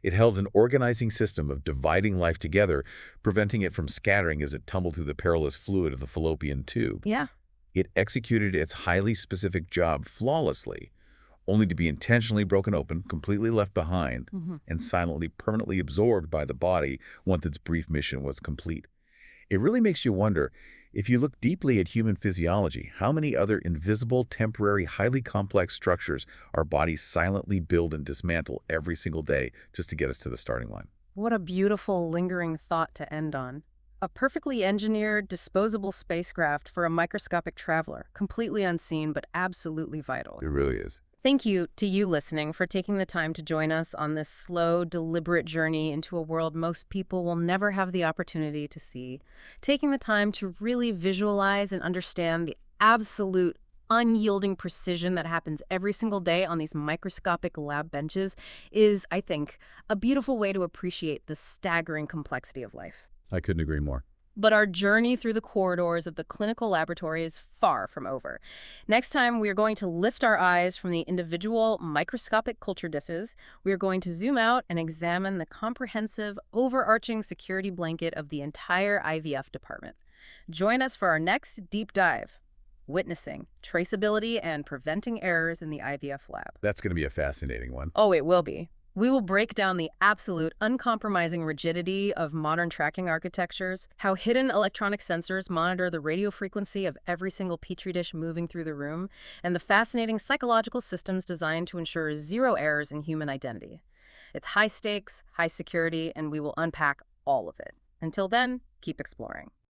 It held an organizing system of dividing life together, preventing it from scattering as it tumbled through the perilous fluid of the fallopian tube. Yeah. It executed its highly specific job flawlessly, only to be intentionally broken open, completely left behind, and silently, permanently absorbed by the body once its brief mission was complete. It really makes you wonder, if you look deeply at human physiology, how many other invisible, temporary, highly complex structures our bodies silently build and dismantle every single day just to get us to the starting line. What a beautiful, lingering thought to end on. A perfectly engineered, disposable spacecraft for a microscopic traveler, completely unseen but absolutely vital. It really is. Thank you to you listening for taking the time to join us on this slow, deliberate journey into a world most people will never have the opportunity to see. Taking the time to really visualize and understand the absolute unyielding precision that happens every single day on these microscopic lab benches is, I think, a beautiful way to appreciate the staggering complexity of life. I couldn't agree more. But our journey through the corridors of the clinical laboratory is far from over. Next time, we are going to lift our eyes from the individual microscopic culture dishes. We are going to zoom out and examine the comprehensive, overarching security blanket of the entire IVF department. Join us for our next deep dive, witnessing traceability and preventing errors in the IVF lab. That's going to be a fascinating one. Oh, it will be. We will break down the absolute, uncompromising rigidity of modern tracking architectures, how hidden electronic sensors monitor the radio frequency of every single petri dish moving through the room, and the fascinating psychological systems designed to ensure zero errors in human identity. It's high stakes, high security, and we will unpack all of it. Until then, keep exploring.